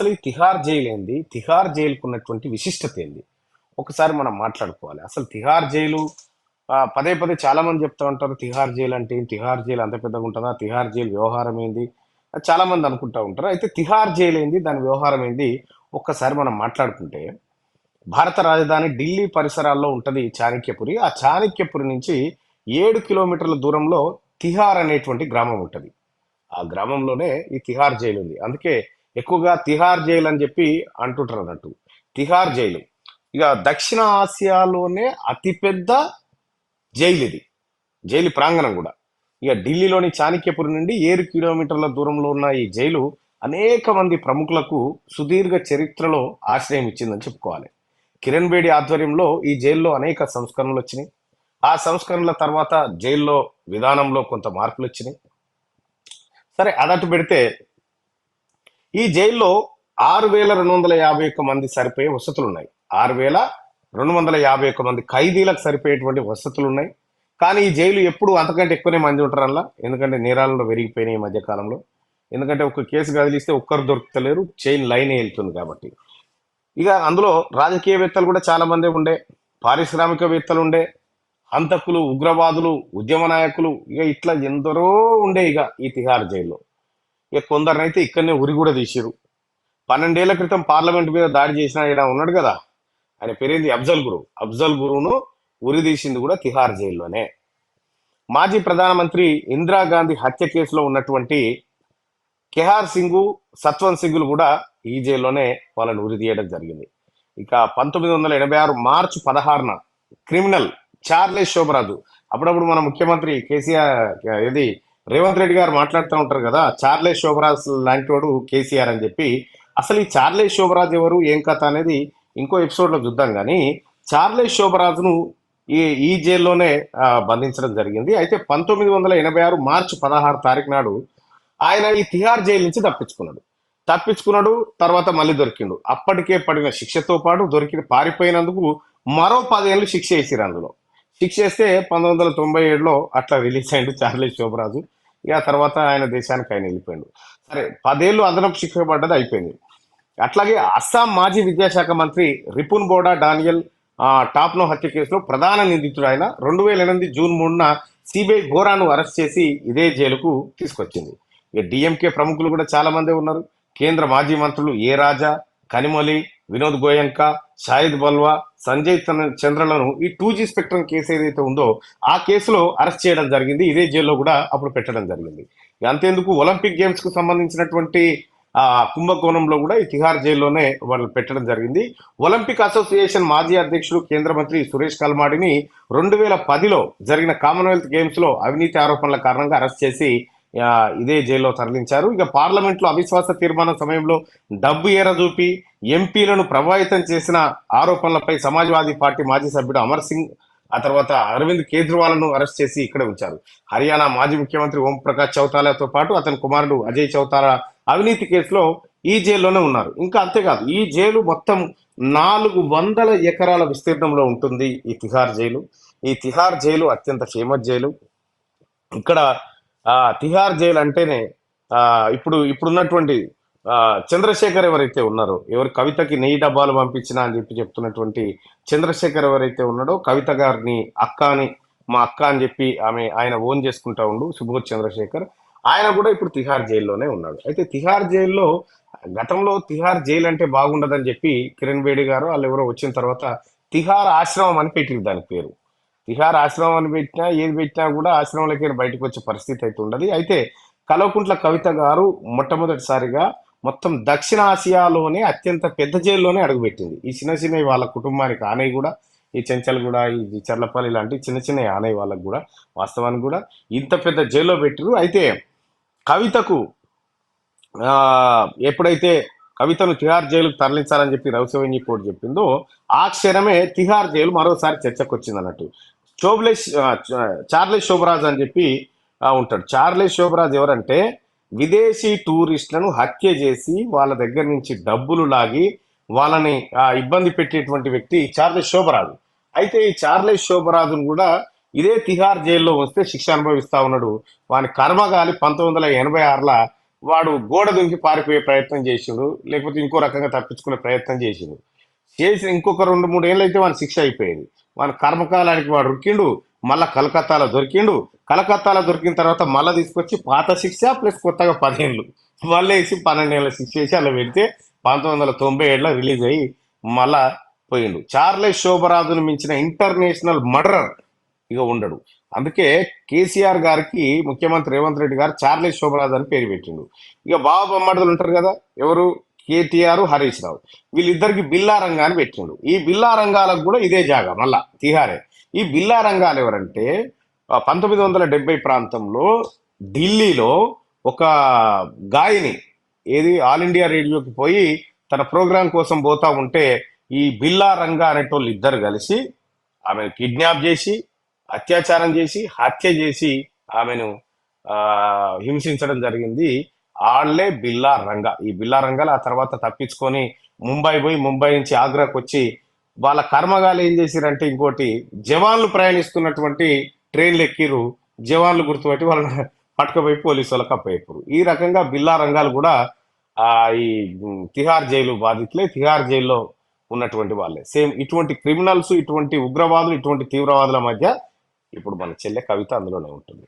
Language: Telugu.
అసలు ఈ తిహార్ జైలు ఏంది? తిహార్ జైలుకు ఉన్నటువంటి విశిష్టత ఏంది? ఒకసారి మనం మాట్లాడుకోవాలి. అసలు తిహార్ జైలు పదే పదే చాలా మంది చెప్తా ఉంటారు. తిహార్ జైలు అంటే ఏంటి? తిహార్ జైలు అంత పెద్దగా ఉంటుందా? తిహార్ జైలు వ్యవహారం ఏంది? అని చాలా మంది అనుకుంటా ఉంటారు. అయితే తిహార్ జైలు ఏంది? దాని వ్యవహారం ఏంది? ఒక్కసారి మనం మాట్లాడుకుంటే భారత రాజధాని ఢిల్లీ పరిసరాల్లో ఉంటది చాణక్యపురి. ఆ చాణక్యపురి నుంచి 7 కిలోమీటర్ల దూరంలో తిహార్ అనేటువంటి గ్రామం ఉంటది. ఆ గ్రామంలోనే ఈ తిహార్ జైలు ఉంది. అందుకే ఎక్కువగా తిహార్ జైలు అని చెప్పి అంటుంటారు అన్నట్టు. తిహార్ జైలు ఇక దక్షిణ ఆసియాలోనే అతిపెద్ద జైలు ఇది. జైలు ప్రాంగణం కూడా. ఇక ఢిల్లీలోని చాణక్యపురి నుండి 7 కిలోమీటర్ల దూరంలో ఉన్న ఈ జైలు అనేక మంది ప్రముఖులకు సుదీర్ఘ చరిత్రలో ఆశ్రయం ఇచ్చిందని చెప్పుకోవాలి. కిరణ్ బేడి ఆధ్వర్యంలో ఈ జైల్లో అనేక సంస్కరణలు వచ్చినాయి. ఆ సంస్కరణల తర్వాత జైల్లో విధానంలో కొంత మార్పులు వచ్చినాయి. సరే అదట్టు పెడితే ఈ జైల్లో 6,251 మంది సరిపోయే వసతులు ఉన్నాయి. 6,251 మంది ఖైదీలకు సరిపోయేటువంటి వసతులు ఉన్నాయి. కానీ ఈ జైలు ఎప్పుడు అంతకంటే ఎక్కువనే మంది ఉంటారు అలా. ఎందుకంటే నేరాలలో పెరిగిపోయినాయి ఈ మధ్య కాలంలో. ఎందుకంటే ఒక కేసు కదిలిస్తే ఒక్కరు దొరుకుతలేరు, చైన్ లైన్ వెళ్తుంది కాబట్టి. ఇక అందులో రాజకీయవేత్తలు కూడా చాలా మంది ఉండే, పారిశ్రామికవేత్తలు ఉండే, హంతకులు, ఉగ్రవాదులు, ఉద్యమ నాయకులు, ఇక ఇట్లా ఎందరో ఉండే ఇక ఈ తిహార్ జైల్లో. ఇక కొందరినైతే ఇక్కడనే ఉరి కూడా తీసిరు. 12 ఏళ్ల క్రితం పార్లమెంట్ మీద దాడి చేసిన ఆయన ఉన్నాడు కదా, ఆయన పేరేంది, అఫ్జల్ గురు. అఫ్జల్ గురువును ఉరి తీసింది కూడా తిహార్ జైల్లోనే. మాజీ ప్రధానమంత్రి ఇందిరాగాంధీ హత్య కేసులో ఉన్నటువంటి కెహార్ సింగ్, సత్వంత్ సింగ్లు కూడా ఈ జైల్లోనే వాళ్ళని ఉరి తీయడం జరిగింది. ఇక 1986 మార్చి 16న క్రిమినల్ చార్లెస్ శోభరాజు, అప్పుడప్పుడు మన ముఖ్యమంత్రి కేసీఆర్ ఇది రేవంత్ రెడ్డి గారు మాట్లాడుతూ ఉంటారు కదా, చార్లెస్ శోభరాజ్ లాంటి వాడు కేసీఆర్ అని చెప్పి. అసలు ఈ చార్లెస్ శోభరాజ్ ఎవరు, ఏం కథ అనేది ఇంకో ఎపిసోడ్ లో చూద్దాం. కానీ చార్లెస్ శోభరాజును ఈ జైల్లోనే బంధించడం జరిగింది. అయితే 1986 మార్చి 16 తారీఖు నాడు ఆయన ఈ తిహార్ జైలు నుంచి తప్పించుకున్నాడు. తర్వాత మళ్ళీ దొరికిండు. అప్పటికే పడిన శిక్షతో పాటు పారిపోయినందుకు మరో 10 ఏళ్ళు శిక్ష వేసిరు. అందులో శిక్ష వేస్తే 1997లో అట్లా రిలీజ్ అయ్యిండు చార్లెస్ శోభరాజు. ఇక తర్వాత ఆయన దేశానికి ఆయన వెళ్ళిపోయిండు. సరే 10 ఏళ్ళు అదనపు శిక్ష పడ్డది, అయిపోయింది. అట్లాగే అస్సాం మాజీ విద్యాశాఖ మంత్రి రిపున్ బోడా డానియల్ టాప్నో హత్య కేసులో ప్రధాన నిందితుడు ఆయన 2008 జూన్ 3న సిబిఐ బోరాను అరెస్ట్ చేసి ఇదే జైలుకు తీసుకొచ్చింది. ఇక డిఎంకే ప్రముఖులు కూడా చాలా మంది ఉన్నారు. కేంద్ర మాజీ మంత్రులు ఏ రాజా, కనిమొలి, వినోద్ గోయంకా, షాహిద్ బల్వా, సంజయ్ చంద్రలను ఈ 2G స్పెక్ట్రమ్ కేసు ఏదైతే ఉందో ఆ కేసులో అరెస్ట్ చేయడం జరిగింది. ఇదే జైల్లో కూడా అప్పుడు పెట్టడం జరిగింది. అంతేందుకు ఒలింపిక్ గేమ్స్ కు సంబంధించినటువంటి కుంభకోణంలో కూడా ఈ తిహార్ జైల్లోనే వాళ్ళు పెట్టడం జరిగింది. ఒలింపిక్ అసోసియేషన్ మాజీ అధ్యక్షుడు కేంద్ర మంత్రి సురేష్ కల్మాడిని 2010లో జరిగిన కామన్వెల్త్ గేమ్స్ లో అవినీతి ఆరోపణల కారణంగా అరెస్ట్ చేసి ఇదే జైల్లో తరలించారు. ఇక పార్లమెంట్ లో అవిశ్వాస తీర్మానం సమయంలో డబ్బు ఎరచూపి ఎంపీలను ప్రభావితం చేసిన ఆరోపణలపై సమాజ్వాదీ పార్టీ మాజీ సభ్యుడు అమర్ సింగ్, ఆ తర్వాత అరవింద్ కేజ్రీవాల్ను అరెస్ట్ చేసి ఇక్కడ ఉంచారు. హర్యానా మాజీ ముఖ్యమంత్రి ఓం ప్రకాష్ చౌతాలాతో పాటు అతని కుమారుడు అజయ్ చౌతాలా అవినీతి కేసులో ఈ జైల్లోనే ఉన్నారు. ఇంకా అంతేకాదు, ఈ జైలు మొత్తం 400 ఎకరాల విస్తీర్ణంలో ఉంటుంది ఈ తిహార్ జైలు. ఈ తిహార్ జైలు అత్యంత ఫేమస్ జైలు. ఇక్కడ తిహార్ జైలు అంటేనే ఇప్పుడున్నటువంటి చంద్రశేఖర్ ఎవరైతే ఉన్నారో, కవితకి నెయ్యి డబ్బాలు పంపించినా అని చెప్పి చెప్తున్నటువంటి చంద్రశేఖర్ ఎవరైతే ఉన్నాడో, కవిత గారిని మా అక్క అని చెప్పి ఆయన ఓన్ చేసుకుంటా ఉండు సుబోధ్ చంద్రశేఖర్, ఆయన కూడా ఇప్పుడు తిహార్ జైల్లోనే ఉన్నాడు. అయితే తిహార్ జైల్లో గతంలో తిహార్ జైలు అంటే బాగుండదని చెప్పి కిరణ్ బేడి గారు వాళ్ళు ఎవరో వచ్చిన తర్వాత తిహార్ ఆశ్రమం అని పెట్టింది దాని పేరు. తిహార్ ఆశ్రమం అని పెట్టినా ఏది పెట్టినా కూడా ఆశ్రమంలోకి బయటకు వచ్చే పరిస్థితి అయితే ఉండదు. అయితే కల్వకుంట్ల కవిత గారు మొట్టమొదటిసారిగా మొత్తం దక్షిణ ఆసియాలోనే అత్యంత పెద్ద జైల్లోనే అడుగుపెట్టింది. ఈ చిన్న వాళ్ళ కుటుంబానికి ఆనయ్య కూడా, ఈ చెంచల్గూడ, ఈ చర్లపల్లి లాంటి చిన్న ఆనయ్య వాళ్ళకు కూడా వాస్తవానికి కూడా ఇంత పెద్ద జైల్లో పెట్టిరు. అయితే కవితకు ఎప్పుడైతే కవితను తిహార్ జైలుకు తరలించాలని చెప్పి రౌసవెన్యూ కోర్టు చెప్పిందో ఆ క్షణమే తిహార్ జైలు మరోసారి చర్చకు వచ్చింది అన్నట్టు. చార్లెస్ శోభరాజ్ అని చెప్పి ఉంటాడు. చార్లెస్ శోభరాజ్ ఎవరంటే విదేశీ టూరిస్టులను హత్య చేసి వాళ్ళ దగ్గర నుంచి డబ్బులు లాగి వాళ్ళని ఇబ్బంది పెట్టేటువంటి వ్యక్తి చార్లెస్ శోభరాజు. అయితే ఈ చార్లెస్ శోభరాజును కూడా ఇదే తిహార్ జైల్లో వస్తే శిక్ష అనుభవిస్తా ఉన్నాడు. వాని కర్మగాలి 1986ల వాడు గోడ దుంకి పారిపోయే ప్రయత్నం చేసిండు, లేకపోతే ఇంకో రకంగా తప్పించుకునే ప్రయత్నం చేసిండు. చేసిన ఇంకొక 2-3 ఏళ్ళు అయితే వాని శిక్ష అయిపోయేది. వాని కర్మకాలానికి వాడు రుక్కిండు, మళ్ళా కలకత్తాలో దొరికిండు. కలకత్తాలో దొరికిన తర్వాత మళ్ళీ తీసుకొచ్చి పాత శిక్ష ప్లస్ కొత్తగా 10 ఏళ్ళు మళ్ళీ వేసి 12 ఏళ్ళ శిక్ష వేసి అలా పెడితే 1997లో రిలీజ్ అయ్యి మళ్ళా పోయిండు. చార్లెస్ శోభరాజును మించిన ఇంటర్నేషనల్ మర్డరర్ ఇక ఉండడు. అందుకే కేసీఆర్ గారికి ముఖ్యమంత్రి రేవంత్ రెడ్డి గారు చార్లెస్ శోభరాజ్ అని పేరు పెట్టిండు. ఇక బావ బొమ్మడులు ఉంటారు కదా, ఎవరు, కేటీఆర్, హరీష్ రావు, వీళ్ళిద్దరికి బిల్లా రంగా అని పెట్టిండు. ఈ బిల్లా రంగాలకు కూడా ఇదే జాగా మళ్ళా తిహారే. ఈ బిల్లా రంగాలు ఎవరంటే 1970 ప్రాంతంలో ఢిల్లీలో ఒక గాయని ఏది ఆల్ ఇండియా రేడియోకి పోయి తన ప్రోగ్రాం కోసం పోతా ఉంటే ఈ బిల్లా రంగా అనేటోళ్ళు ఇద్దరు కలిసి ఆమెను కిడ్నాప్ చేసి అత్యాచారం చేసి హత్య చేసి ఆమెను ఆ హింసించడం జరిగింది. ఆళ్లే బిల్లా రంగా. ఈ బిల్లా రంగాలు ఆ తర్వాత తప్పించుకొని ముంబై పోయి ముంబై నుంచి ఆగ్రాకు వచ్చి వాళ్ళ కర్మగాలు ఏం చేసిరంటే ఇంకోటి, జవాన్లు ప్రయాణిస్తున్నటువంటి ట్రైన్లు ఎక్కిరు, జవాన్లు గుర్తుపట్టి వాళ్ళని పట్టుకుపోయి పోలీసు వాళ్ళకి అప్పయ్యారు. ఈ రకంగా బిల్లా రంగాలు కూడా ఆ ఈ తిహార్ జైలు బాధితులే, తిహార్ జైల్లో ఉన్నటువంటి వాళ్ళే. సేమ్ ఇటువంటి క్రిమినల్స్, ఇటువంటి ఉగ్రవాదులు, ఇటువంటి తీవ్రవాదుల మధ్య ఇప్పుడు మన చెల్లె కవిత అందులోనే ఉంటుంది.